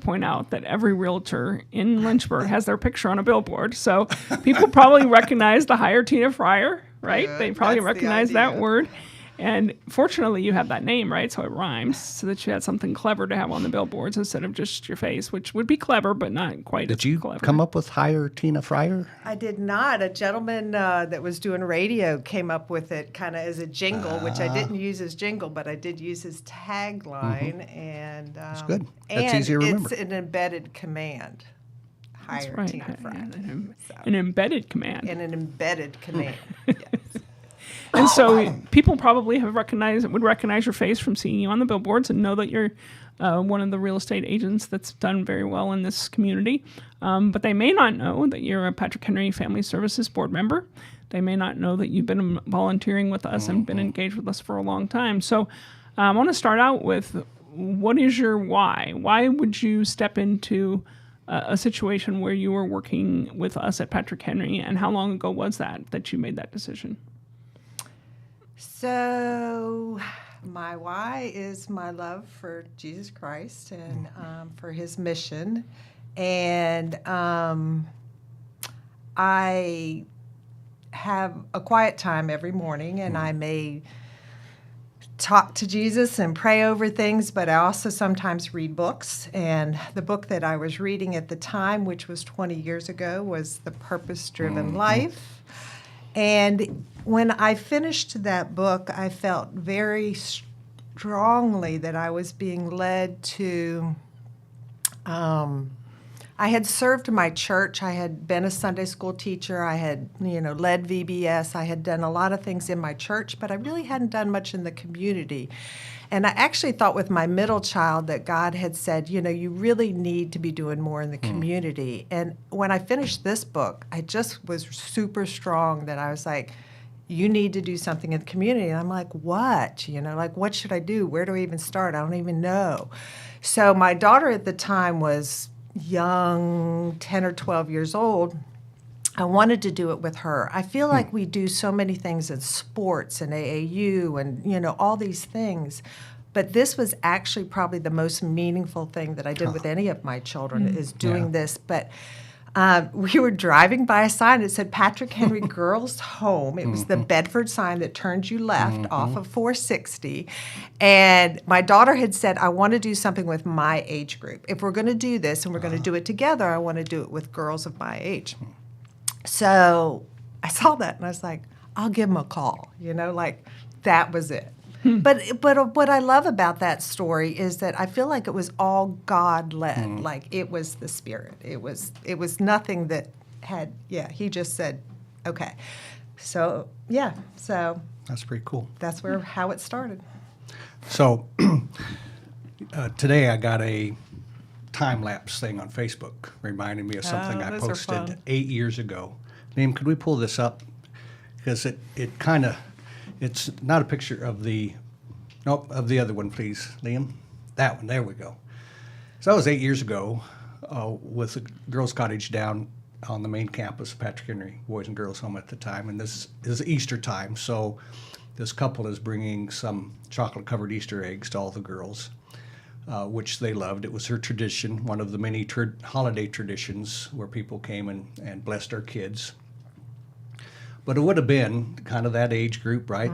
point out that every realtor in Lynchburg has their picture on a billboard. So people probably recognize the Hire Tina Fryer, right? Good. They probably That's the recognize that idea. word. And fortunately, you have that name, right? So it rhymes, so that you had something clever to have on the billboards instead of just your face, which would be clever, but not quite as Did you clever. come up with Hire Tina Fryer? I did not. A gentleman that was doing radio came up with it kind of as a jingle, which I didn't use as jingle, but I did use his tagline. And That's good. That's easy to remember. It's an embedded command. That's Hire right. Tina Fryer. An embedded command. And an embedded command. Yes. And so people probably would recognize your face from seeing you on the billboards and know that you're one of the real estate agents that's done very well in this community. But they may not know that you're a Patrick Henry Family Services board member. They may not know that you've been volunteering with us and been engaged with us for a long time. So I want to start out with, what is your why? Why would you step into a situation where you were working with us at Patrick Henry, and how long ago was that you made that decision? So, my why is my love for Jesus Christ and for his mission. And I have a quiet time every morning, and I may talk to Jesus and pray over things, but I also sometimes read books. And the book that I was reading at the time, which was 20 years ago, was The Purpose-Driven Life. And when I finished that book, I felt very strongly that I was being led to, I had served my church. I had been a Sunday school teacher. I had, led VBS. I had done a lot of things in my church, but I really hadn't done much in the community. And I actually thought with my middle child that God had said, you really need to be doing more in the community. And when I finished this book, I just was super strong that I was like, you need to do something in the community. And I'm like, what? What should I do? Where do I even start? I don't even know. So my daughter at the time was young, 10 or 12 years old. I wanted to do it with her. I feel like we do so many things in sports and AAU and, all these things. But this was actually probably the most meaningful thing that I did with any of my children is doing this. But we were driving by a sign that said Patrick Henry Girls Home. It was the Bedford sign that turned you left off of 460. And my daughter had said, I want to do something with my age group. If we're going to do this and we're going to do it together, I want to do it with girls of my age. So I saw that and I was like, I'll give them a call. That was it. But what I love about that story is that I feel like it was all God-led. Like it was the Spirit. It was nothing that had, he just said, okay. So, so. That's pretty cool. That's how it started. So today I got a time-lapse thing on Facebook reminding me of something I those are posted fun. 8 years ago. Liam, could we pull this up? Because it kind of, it's not a picture of the other one, please, Liam. That one, there we go. So that was 8 years ago with the Girls Cottage down on the main campus of Patrick Henry Boys and Girls Home at the time. And this is Easter time, so this couple is bringing some chocolate-covered Easter eggs to all the girls, which they loved. It was her tradition, one of the many holiday traditions where people came and blessed our kids. But it would have been kind of that age group, right?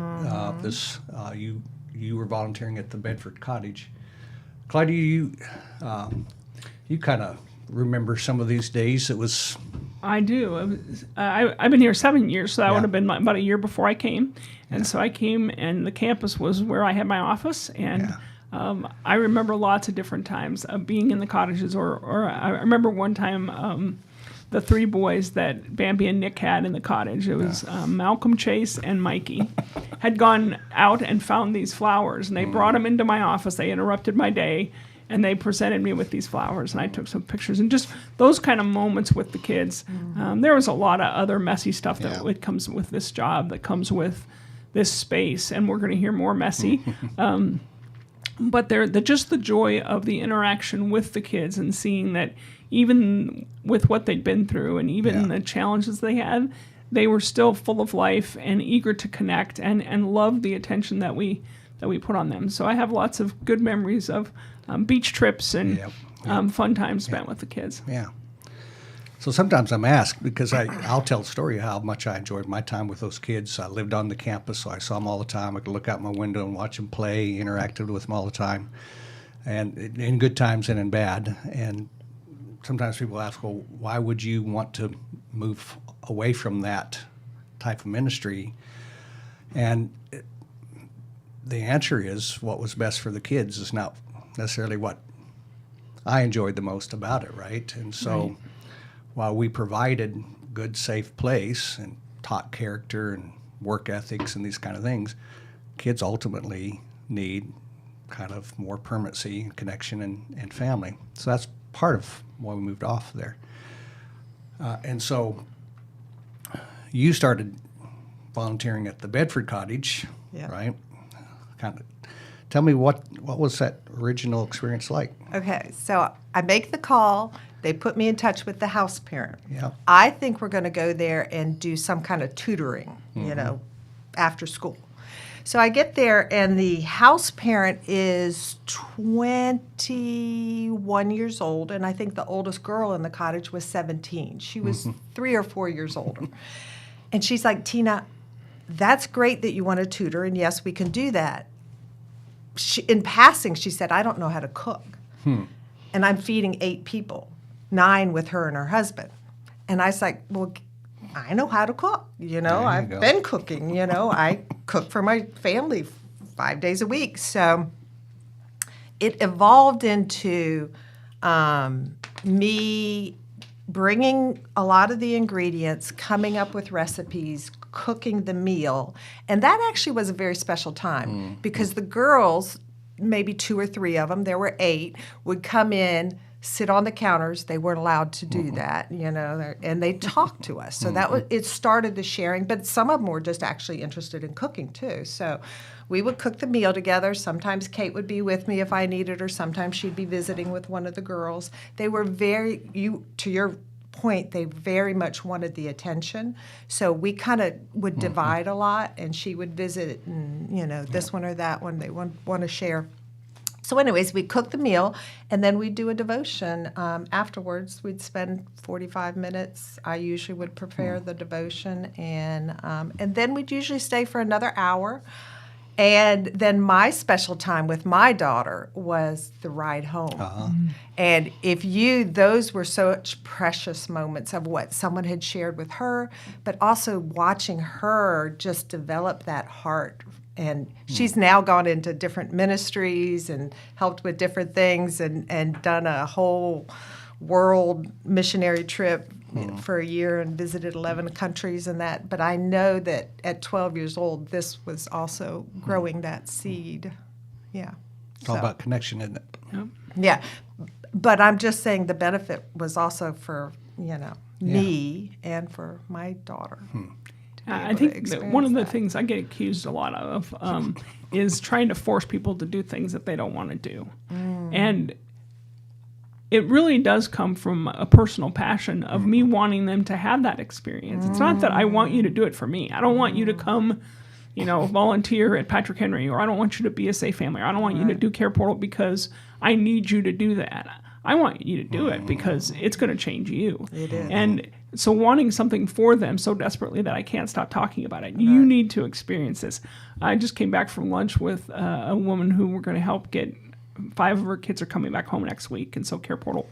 You were volunteering at the Bedford Cottage. Claudia, you kind of remember some of these days. It was. I do. I've been here 7 years, so that would have been about a year before I came. And so I came, and the campus was where I had my office. And I remember lots of different times of being in the cottages, or I remember one time the three boys that Bambi and Nick had in the cottage. It was Malcolm, Chase, and Mikey had gone out and found these flowers, and they brought them into my office. They interrupted my day, and they presented me with these flowers, and I took some pictures. And just those kind of moments with the kids. There was a lot of other messy stuff that comes with this job, that comes with this space, and we're going to hear more messy. But just the joy of the interaction with the kids and seeing that even with what they'd been through and even the challenges they had, they were still full of life and eager to connect and loved the attention that we put on them. So I have lots of good memories of beach trips and fun time spent with the kids. Yeah. So sometimes I'm asked, because I'll tell a story of how much I enjoyed my time with those kids. I lived on the campus, so I saw them all the time. I could look out my window and watch them play, interacted with them all the time, and in good times and in bad. And sometimes people ask, well, why would you want to move away from that type of ministry? And the answer is what was best for the kids is not necessarily what I enjoyed the most about it, right? And so Right. while we provided good, safe place and taught character and work ethics and these kind of things, kids ultimately need kind of more permanency and connection and family. So that's part of why we moved off there. And so you started volunteering at the Bedford Cottage, Yeah. right? Kind of tell me what was that original experience like? Okay, so I make the call. They put me in touch with the house parent. Yeah. I think we're going to go there and do some kind of tutoring, after school. So I get there, and the house parent is 21 years old, and I think the oldest girl in the cottage was 17. She was 3 or 4 years older. And she's like, Tina, that's great that you want to tutor, and yes, we can do that. In passing, she said, I don't know how to cook. And I'm feeding 8 people, 9 with her and her husband. And I was like, well, I know how to cook. I've go. been cooking. I cook for my family 5 days a week. So it evolved into me bringing a lot of the ingredients, coming up with recipes, cooking the meal. And that actually was a very special time because the girls, maybe 2 or 3 of them, there were 8, would come in, sit on the counters. They weren't allowed to do that, and they talked to us. So that was, it started the sharing, but some of them were just actually interested in cooking too. So we would cook the meal together. Sometimes Kate would be with me if I needed her. Sometimes she'd be visiting with one of the girls. They were to your point, they very much wanted the attention. So we kind of would divide a lot, and she would visit, and this one or that one, they want to share. So anyways, we cook the meal, and then we'd do a devotion. Afterwards, we'd spend 45 minutes. I usually would prepare the devotion, and then we'd usually stay for another hour. And then my special time with my daughter was the ride home. And those were such precious moments of what someone had shared with her, but also watching her just develop that heart. And she's now gone into different ministries and helped with different things and done a whole world missionary trip for a year and visited 11 countries and that. But I know that at 12 years old, this was also growing that seed. Yeah. It's all about connection, isn't it? Yep. Yeah. But I'm just saying the benefit was also for, me and for my daughter. I think that one of the things I get accused a lot of is trying to force people to do things that they don't want to do. And it really does come from a personal passion of me wanting them to have that experience. It's not that I want you to do it for me. I don't want you to come, volunteer at Patrick Henry, or I don't want you to be a Safe Family, or I don't want you to do Care Portal because I need you to do that. I want you to do it because it's going to change you. It is. And so wanting something for them so desperately that I can't stop talking about it. You need to experience this. I just came back from lunch with a woman who we're going to help get 5 of her kids are coming back home next week, and so Care Portal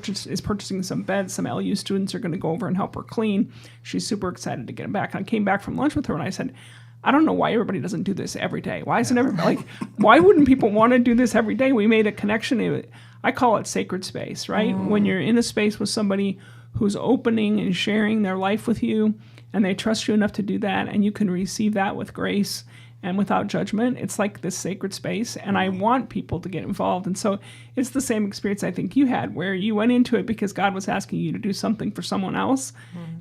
is purchasing some beds. Some LU students are going to go over and help her clean. She's super excited to get them back. And I came back from lunch with her, and I said, I don't know why everybody doesn't do this every day. Why isn't everybody why wouldn't people want to do this every day? We made a connection. I call it sacred space, right? When you're in a space with somebody who's opening and sharing their life with you, and they trust you enough to do that, and you can receive that with grace and without judgment. It's like this sacred space, and I want people to get involved. And so it's the same experience I think you had, where you went into it because God was asking you to do something for someone else,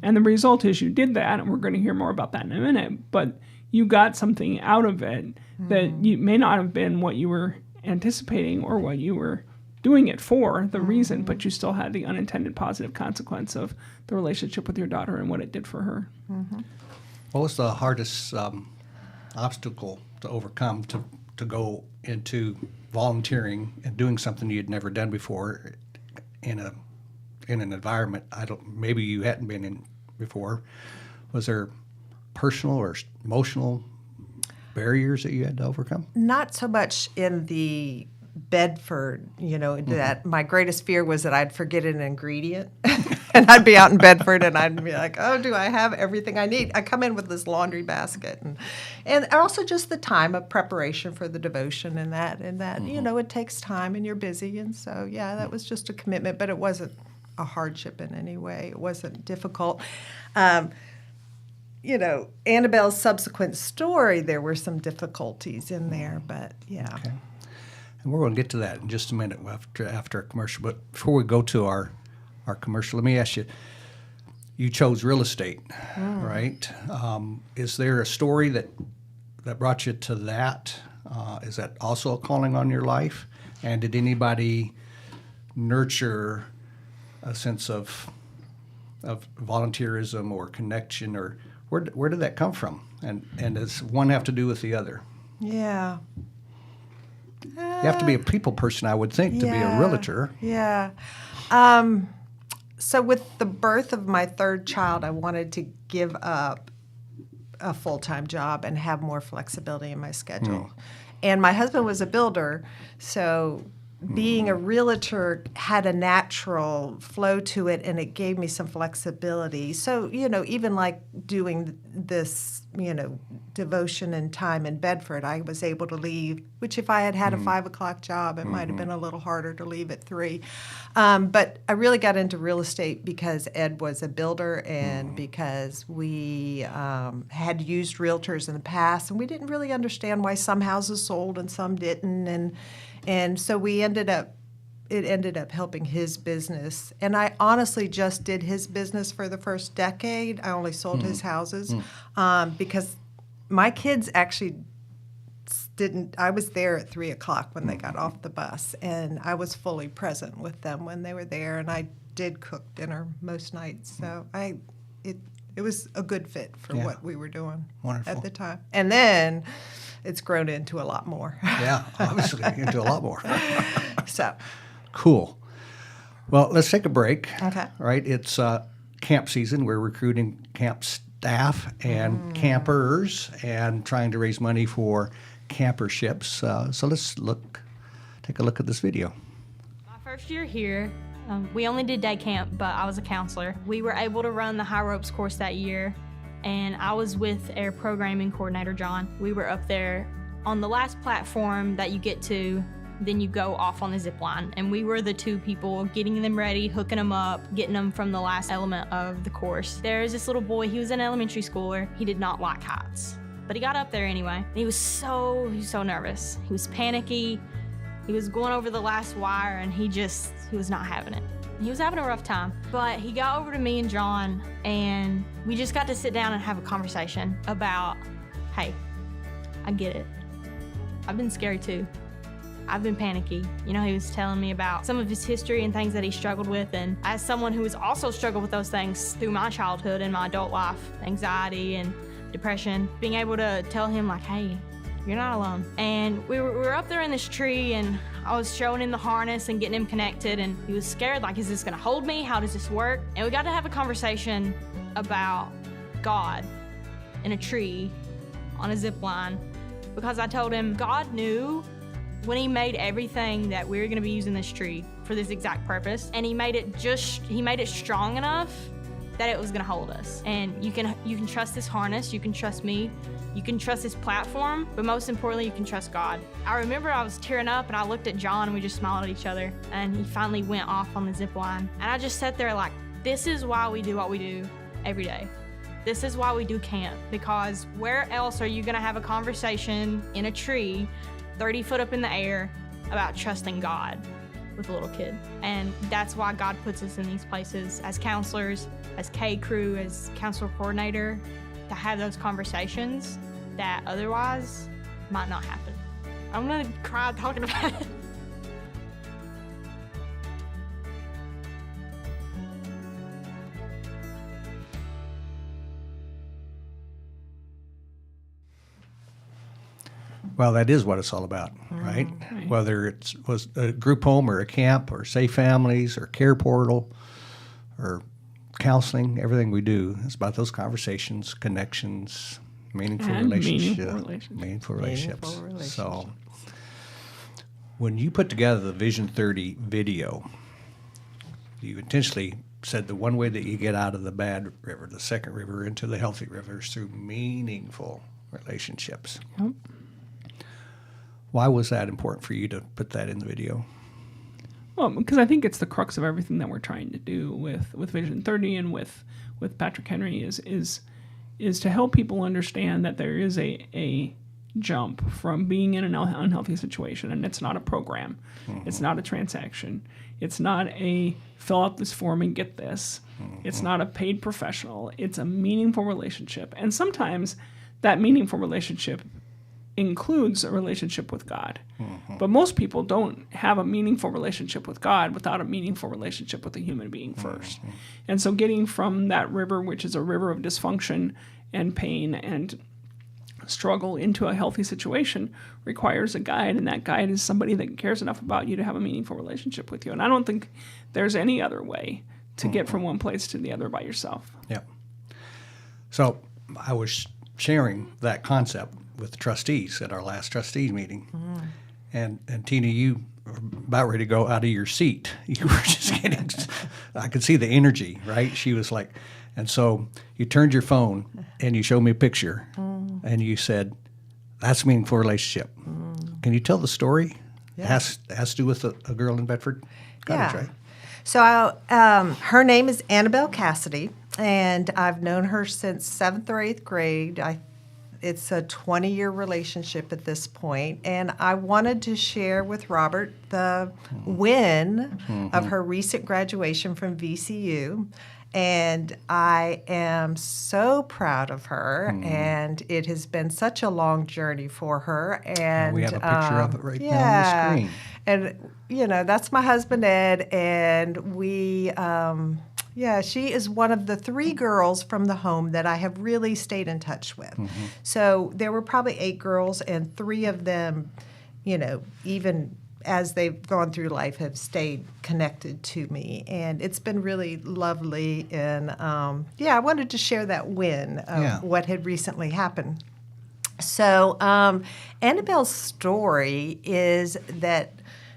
and the result is you did that, and we're going to hear more about that in a minute, but you got something out of it that you may not have been what you were anticipating or what you were doing it for, the reason, but you still had the unintended positive consequence of the relationship with your daughter and what it did for her. What was the hardest obstacle to overcome to go into volunteering and doing something you'd never done before in an environment maybe you hadn't been in before. Was there personal or emotional barriers that you had to overcome? Not so much in the Bedford, that my greatest fear was that I'd forget an ingredient. And I'd be out in Bedford and I'd be like, oh, do I have everything I need? I come in with this laundry basket. And also just the time of preparation for the devotion and that, it takes time and you're busy. And so, yeah, that was just a commitment, but it wasn't a hardship in any way. It wasn't difficult. Annabelle's subsequent story, there were some difficulties in there, but yeah. Okay. And we're going to get to that in just a minute after a commercial. But before we go to our commercial, let me ask you, you chose real estate, right? Is there a story that brought you to that? Is that also a calling on your life? And did anybody nurture a sense of volunteerism or connection, or where did that come from? And does one have to do with the other? Yeah. You have to be a people person, I would think, to be a realtor. Yeah. So with the birth of my third child, I wanted to give up a full-time job and have more flexibility in my schedule. And my husband was a builder, so being a realtor had a natural flow to it, and it gave me some flexibility. So, even like doing this, devotion and time in Bedford, I was able to leave, which if I had had a 5 o'clock job, it might have been a little harder to leave at 3. But I really got into real estate because Ed was a builder and because we had used realtors in the past, and we didn't really understand why some houses sold and some didn't. And so it ended up helping his business. And I honestly just did his business for the first decade. I only sold his houses because my kids actually didn't. I was there at 3 o'clock when they got off the bus, and I was fully present with them when they were there. And I did cook dinner most nights. So it was a good fit for what we were doing at the time. And then it's grown into a lot more. Yeah, obviously into a lot more. So cool. Well, let's take a break. Okay. Right, it's camp season. We're recruiting camp staff and campers and trying to raise money for camperships. So let's take a look at this video. My first year here, we only did day camp, but I was a counselor. We were able to run the high ropes course that year, and I was with our programming coordinator, John. We were up there on the last platform that you get to, then you go off on the zip line. And we were the 2 people getting them ready, hooking them up, getting them from the last element of the course. There's this little boy, he was an elementary schooler. He did not like heights, but he got up there anyway. And he was so nervous. He was panicky. He was going over the last wire, and he was not having it. He was having a rough time, but he got over to me and John, and we just got to sit down and have a conversation about, hey, I get it. I've been scary too. I've been panicky. He was telling me about some of his history and things that he struggled with, and as someone who has also struggled with those things through my childhood and my adult life, anxiety and depression, being able to tell him like, hey, you're not alone. And we were up there in this tree, and I was showing him the harness and getting him connected, and he was scared, like, is this gonna hold me? How does this work? And we got to have a conversation about God in a tree on a zip line, because I told him God knew when he made everything that we were gonna be using this tree for this exact purpose, and he made it strong enough that it was gonna hold us. And you can trust this harness, you can trust me, you can trust this platform, but most importantly, you can trust God. I remember I was tearing up, and I looked at John, and we just smiled at each other, and he finally went off on the zip line. And I just sat there like, this is why we do what we do every day. This is why we do camp, because where else are you gonna have a conversation in a tree 30 foot up in the air about trusting God with a little kid? And that's why God puts us in these places as counselors, as K crew, as counselor coordinator, to have those conversations that otherwise might not happen. I'm gonna cry talking about it. Well, that is what it's all about, right? Right. Whether it was a group home or a camp or Safe Families or Care Portal or counseling, everything we do is about those conversations, connections, meaningful And relationships. meaningful relationships. So when you put together the Vision 30 video, you intentionally said the one way that you get out of the bad river, the second river, into the healthy river is through meaningful relationships. Yep. Why was that important for you to put that in the video? Well, because I think it's the crux of everything that we're trying to do with Vision 30 and with Patrick Henry is to help people understand that there is a jump from being in an unhealthy situation, and it's not a program, it's not a transaction, it's not a fill out this form and get this, it's not a paid professional, it's a meaningful relationship, and sometimes that meaningful relationship includes a relationship with God. But most people don't have a meaningful relationship with God without a meaningful relationship with a human being first. And so getting from that river, which is a river of dysfunction and pain and struggle, into a healthy situation requires a guide, and that guide is somebody that cares enough about you to have a meaningful relationship with you. And I don't think there's any other way to get from one place to the other by yourself. Yep. So I was sharing that concept with the trustees at our last trustees meeting. And Tina, you were about ready to go out of your seat. You were just getting, I could see the energy, right? She was like, and so you turned your phone and you showed me a picture and you said, that's a meaningful relationship. Can you tell the story? Yeah. It has to do with a girl in Bedford Cottage, right? So her name is Annabelle Cassidy, and I've known her since 7th or 8th grade. It's a 20-year relationship at this point, and I wanted to share with Robert the win of her recent graduation from VCU. And I am so proud of her, and it has been such a long journey for her. And we have a picture of it right now on the screen. And, you know, that's my husband, Ed, and we, she is one of the 3 girls from the home that I have really stayed in touch with. So there were probably 8 girls, and 3 of them, you know, even as they've gone through life, have stayed connected to me. And it's been really lovely. And, I wanted to share that win of what had recently happened. So Annabelle's story is that,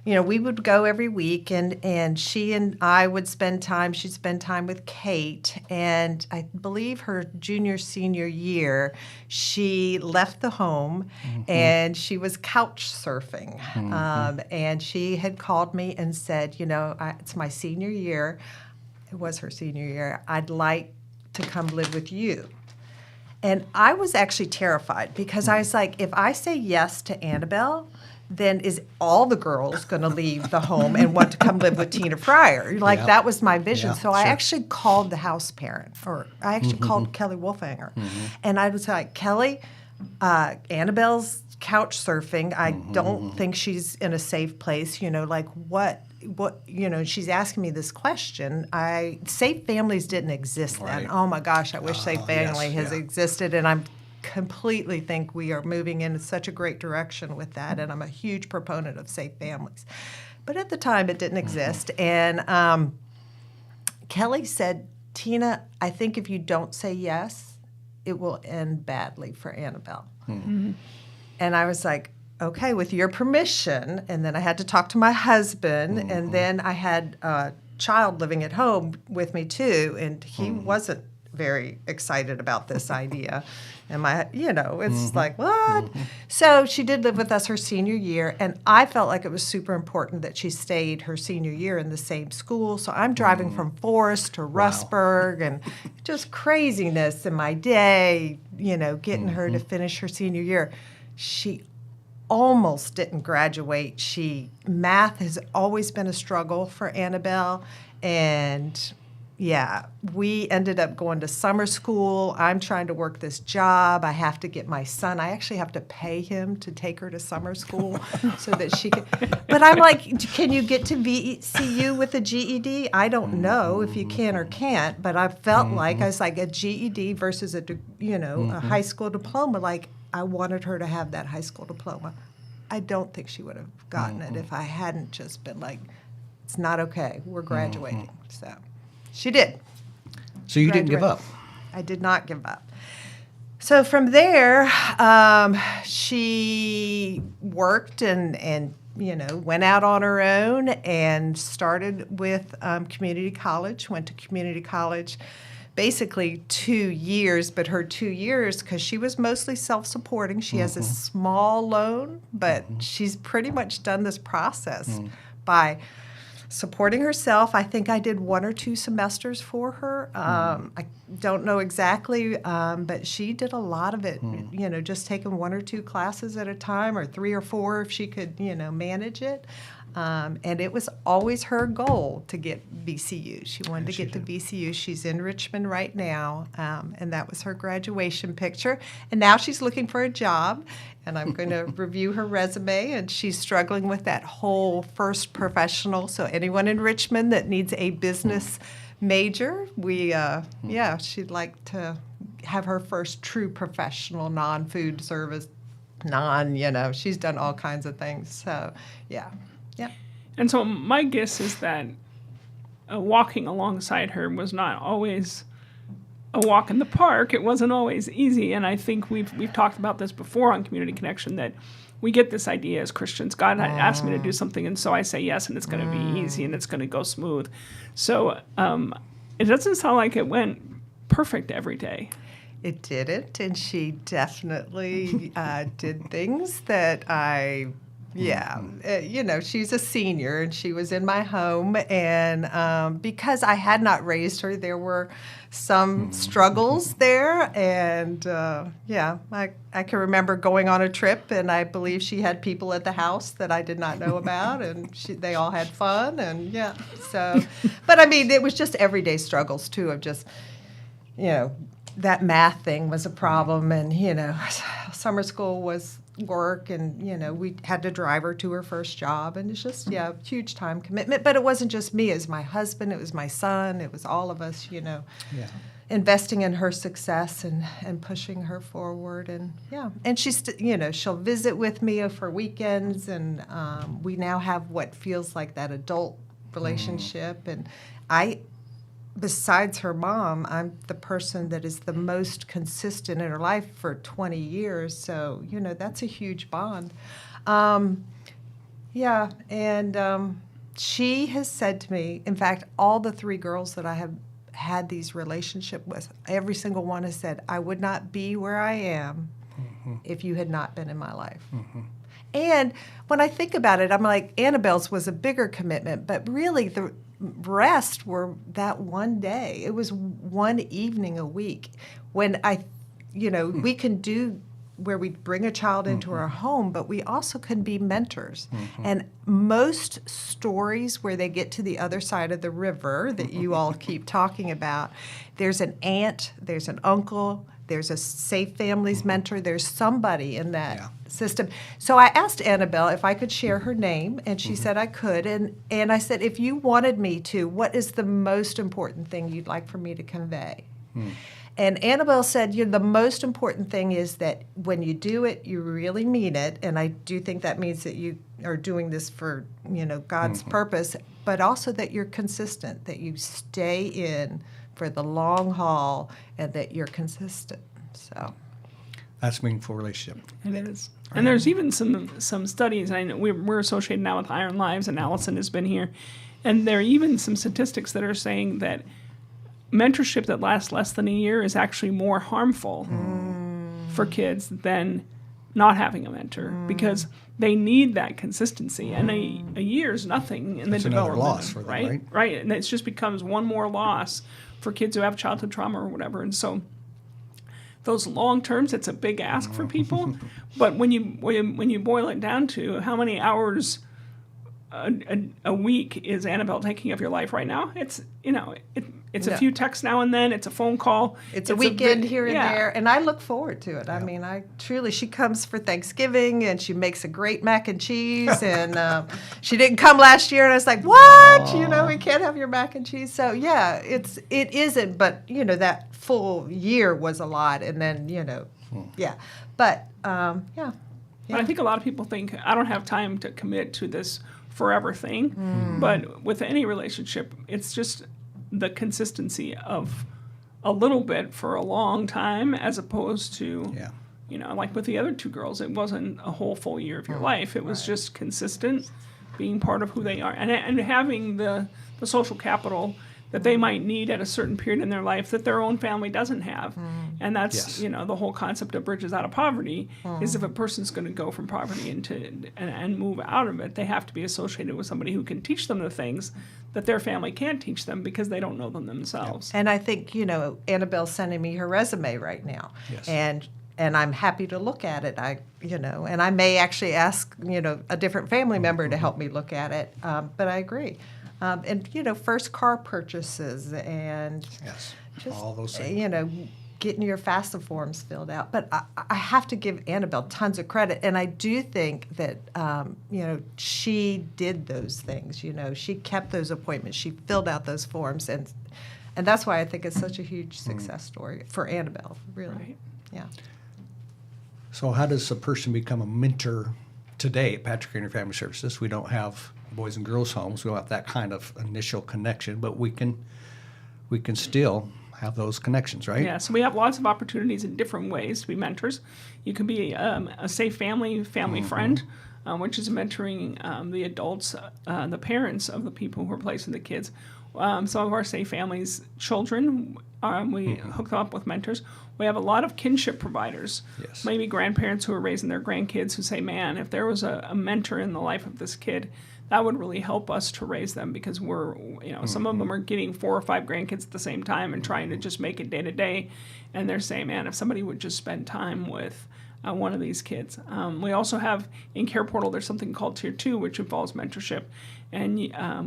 you know, we would go every week, and she and I would spend time. She'd spend time with Kate, and I believe her junior, senior year, she left the home, and she was couch surfing. And she had called me and said, you know, it's my senior year. It was her senior year. I'd like to come live with you. And I was actually terrified because I was like, if I say yes to Annabelle, then is all the girls going to leave the home and want to come live with Tina Fryer? Like, that was my vision. So I actually called the house parent, or I actually called Kelly Wolfhanger. And I was like, Kelly, Annabelle's couch surfing. I don't think she's in a safe place. You know, like what, you know, she's asking me this question. Safe Families didn't exist then. Right. Oh my gosh, I wish Safe Family has existed, and I'm completely think we are moving in such a great direction with that, and I'm a huge proponent of Safe Families. But at the time, it didn't exist. And Kelly said, Tina, I think if you don't say yes, it will end badly for Annabelle. And I was like, okay, with your permission. And then I had to talk to my husband, and then I had a child living at home with me too, and he wasn't very excited about this idea. And it's like, what? So she did live with us her senior year, and I felt like it was super important that she stayed her senior year in the same school. So I'm driving from Forest to Rustburg, and just craziness in my day, you know, getting her to finish her senior year. She almost didn't graduate. Math has always been a struggle for Annabelle, and we ended up going to summer school. I'm trying to work this job. I have to get my son. I actually have to pay him to take her to summer school so that she can. But I'm like, can you get to VCU with a GED? I don't know if you can or can't, but I felt like I was like a GED versus a high school diploma. Like, I wanted her to have that high school diploma. I don't think she would have gotten it if I hadn't just been like, it's not okay, we're graduating. So she did. So you didn't give up. I did not give up. So from there, she worked and went out on her own and started with community college, went to community college basically 2 years, but her 2 years, because she was mostly self-supporting. She has a small loan, but she's pretty much done this process by supporting herself. I think I did 1 or 2 semesters for her. I don't know exactly, but she did a lot of it, just taking 1 or 2 classes at a time, or 3 or 4 if she could, manage it. And it was always her goal to get VCU. She wanted to get to VCU. She's in Richmond right now, and that was her graduation picture. And now she's looking for a job, and I'm going to review her resume, and she's struggling with that whole first professional. So anyone in Richmond that needs a business major, she'd like to have her first true professional, non-food service, she's done all kinds of things. So, yeah. Yep. And so my guess is that walking alongside her was not always a walk in the park. It wasn't always easy. And I think we've talked about this before on Community Connection, that we get this idea as Christians, God asked me to do something, and so I say yes, and it's going to be easy, and it's going to go smooth. So it doesn't sound like it went perfect every day. It didn't, and she definitely did things that she's a senior, and she was in my home, and because I had not raised her, there were some struggles there, and I can remember going on a trip, and I believe she had people at the house that I did not know about, and they all had fun, and but I mean, it was just everyday struggles too, of just, that math thing was a problem, and summer school was work, and we had to drive her to her first job, and it's just huge time commitment. But it wasn't just me; it was my husband, it was my son, it was all of us, investing in her success and pushing her forward. And she's she'll visit with me for weekends, and we now have what feels like that adult relationship. And besides her mom, I'm the person that is the most consistent in her life for 20 years. So, that's a huge bond. She has said to me, in fact, all the 3 girls that I have had these relationships with, every single one has said, I would not be where I am if you had not been in my life. And when I think about it, I'm like, Annabelle's was a bigger commitment, but really the rest were that one day. It was one evening a week when we can do where we bring a child into our home, but we also can be mentors. And most stories where they get to the other side of the river that you all keep talking about, there's an aunt, there's an uncle, there's a Safe Families mentor, there's somebody in that system. So I asked Annabelle if I could share her name, and she said I could. And I said, if you wanted me to, what is the most important thing you'd like for me to convey? And Annabelle said, the most important thing is that when you do it, you really mean it. And I do think that means that you are doing this for, God's purpose, but also that you're consistent, that you stay in for the long haul, and that you're consistent. So that's meaningful relationship. It is. And there's even some studies. I know we're associated now with Iron Lives, and Allison has been here. And there are even some statistics that are saying that mentorship that lasts less than a year is actually more harmful for kids than not having a mentor, because they need that consistency. And a year is nothing in the development. Another loss for them, right? Right. And it just becomes one more loss for kids who have childhood trauma or whatever. And so those long terms, it's a big ask for people. But when you boil it down to how many hours a week is Annabelle taking of your life right now, it's it's a few texts now and then, it's a phone call, it's a weekend here and there, and I look forward to it. I mean, she comes for Thanksgiving, and she makes a great mac and cheese, and she didn't come last year, and I was like, what? We can't have your mac and cheese. So it isn't, but that full year was a lot, and then Yeah, but yeah. But I think a lot of people think, I don't have time to commit to this forever thing. But with any relationship, it's just the consistency of a little bit for a long time, as opposed to, Yeah. you know, like with the other two girls, it wasn't a whole full year of your life. It was just consistent, being part of who they are, and having the social capital that they might need at a certain period in their life that their own family doesn't have. And that's, Yes. you know, the whole concept of bridges out of poverty is if a person's going to go from poverty into and move out of it, they have to be associated with somebody who can teach them the things that their family can't teach them because they don't know them themselves. And I think, you know, Annabelle's sending me her resume right now. Yes. And I'm happy to look at it. And I may actually ask, you know, a different family member to help me look at it. But I agree. And, you know, first car purchases and Yes. just, All those things. you know, getting your FAFSA forms filled out. But I have to give Annabelle tons of credit. And I do think that, you know, she did those things. You know, she kept those appointments. She filled out those forms. And that's why I think it's such a huge success story for Annabelle, really. Right. Yeah. So how does a person become a mentor today at Patrick Henry Family Services? We don't have boys and girls homes. We don't have that kind of initial connection, but we can still have those connections, right? Yeah, so we have lots of opportunities in different ways to be mentors. You can be a safe family friend, which is mentoring the adults, the parents of the people who are placing the kids. Some of our safe families' children, we hook them up with mentors. We have a lot of kinship providers, Yes. maybe grandparents who are raising their grandkids who say, man, if there was a mentor in the life of this kid, that would really help us to raise them, because we're, you know, some of them are getting 4 or 5 grandkids at the same time and trying to just make it day to day. And they're saying, man, if somebody would just spend time with one of these kids. We also have in Care Portal, there's something called Tier 2, which involves mentorship. And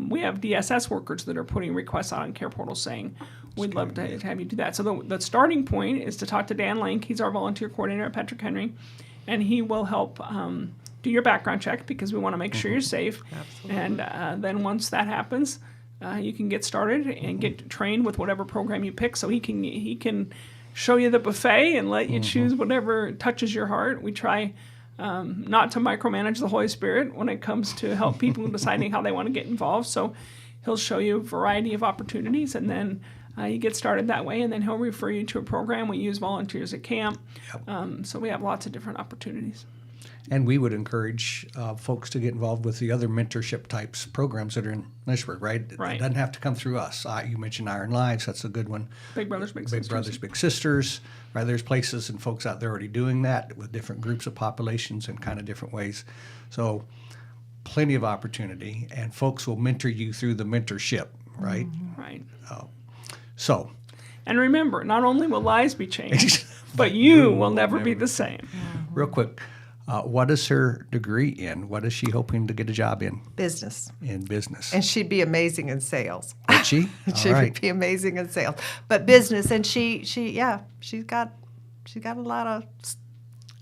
we have DSS workers that are putting requests out on Care Portal saying, we'd love to have you do that. So the starting point is to talk to Dan Link. He's our volunteer coordinator at Patrick Henry. And he will help do your background check, because we want to make sure you're safe. Absolutely. And then once that happens, you can get started and get trained with whatever program you pick. So he can show you the buffet and let you choose whatever touches your heart. We try not to micromanage the Holy Spirit when it comes to help people deciding how they want to get involved. So he'll show you a variety of opportunities, and then you get started that way, and then he'll refer you to a program. We use volunteers at camp. So we have lots of different opportunities. And we would encourage folks to get involved with the other mentorship types programs that are in Lynchburg, right? Right. It doesn't have to come through us. You mentioned Iron Lives. That's a good one. Big Brothers, Big Sisters. Big Brothers, Big Sisters, right? There's places and folks out there already doing that with different groups of populations in kind of different ways. So plenty of opportunity, and folks will mentor you through the mentorship, right? Right. So And remember, not only will lives be changed, but you will never be the same. real quick, what is her degree in? What is she hoping to get a job in? Business. In business. And she'd be amazing in sales. Would she? She All would right. be amazing in sales. But business, and she's got a lot of,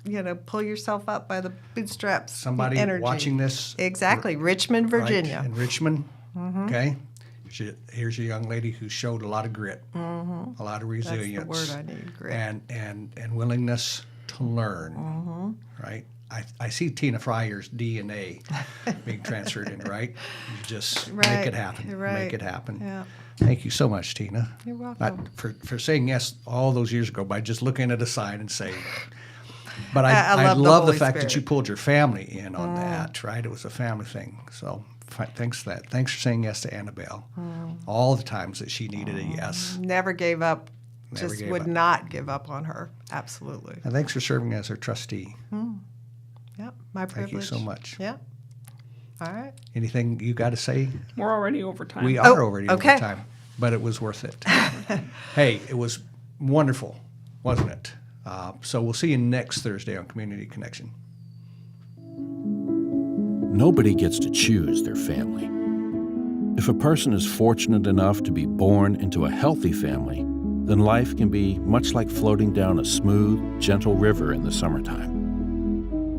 you know, pull yourself up by the bootstraps. Somebody energy. watching this. Exactly, Richmond, right, Virginia. in Richmond. Okay. Here's a young lady who showed a lot of grit, a lot of That's the resilience. word I need, grit. And willingness to learn. Right. I see Tina Fryer's DNA being transferred in, right? You just make Right, it happen. you're right. Make it happen. Yeah. Thank you so much, Tina. You're welcome. For saying yes all those years ago by just looking at a sign and saying. But I I love the love the Holy fact that Spirit. you pulled your family in on that, right? It was a family thing. So thanks for that. Thanks for saying yes to Annabelle. All the times that she needed a yes. Never gave up. Never Just gave would up. not give up on her. Absolutely. And thanks for serving as her trustee. Yep. My privilege. Thank you so much. Yep. All right. Anything you got to say? We're already over time. We are already okay. over time, but it was worth it. Hey, it was wonderful, wasn't it? So we'll see you next Thursday on Community Connection. Nobody gets to choose their family. If a person is fortunate enough to be born into a healthy family, then life can be much like floating down a smooth, gentle river in the summertime.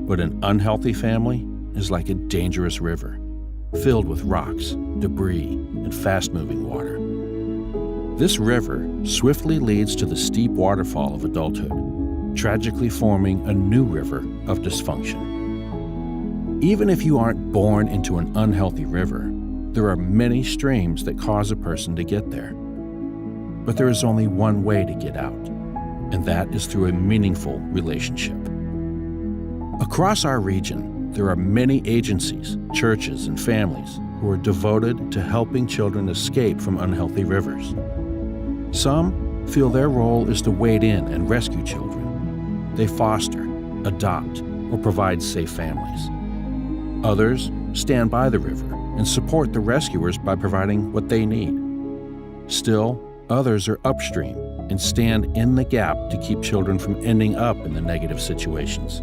But an unhealthy family is like a dangerous river, filled with rocks, debris, and fast-moving water. This river swiftly leads to the steep waterfall of adulthood, tragically forming a new river of dysfunction. Even if you aren't born into an unhealthy river, there are many streams that cause a person to get there. But there is only one way to get out, and that is through a meaningful relationship. Across our region, there are many agencies, churches, and families who are devoted to helping children escape from unhealthy rivers. Some feel their role is to wade in and rescue children. They foster, adopt, or provide safe families. Others stand by the river and support the rescuers by providing what they need. Still, others are upstream and stand in the gap to keep children from ending up in the negative situations.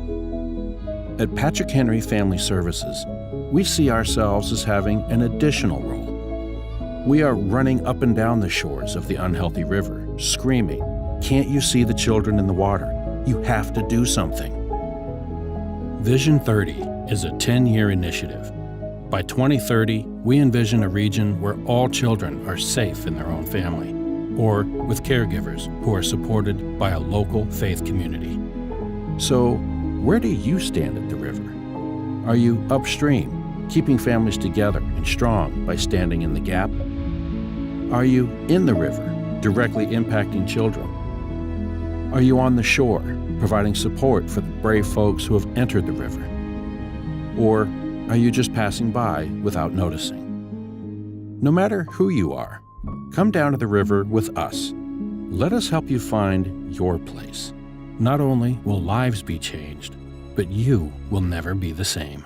At Patrick Henry Family Services, we see ourselves as having an additional role. We are running up and down the shores of the unhealthy river, screaming, "Can't you see the children in the water? You have to do something." Vision 30 is a 10-year initiative. By 2030, we envision a region where all children are safe in their own family, or with caregivers who are supported by a local faith community. So, where do you stand at the river? Are you upstream, keeping families together and strong by standing in the gap? Are you in the river, directly impacting children? Are you on the shore, providing support for the brave folks who have entered the river? Or are you just passing by without noticing? No matter who you are, come down to the river with us. Let us help you find your place. Not only will lives be changed, but you will never be the same.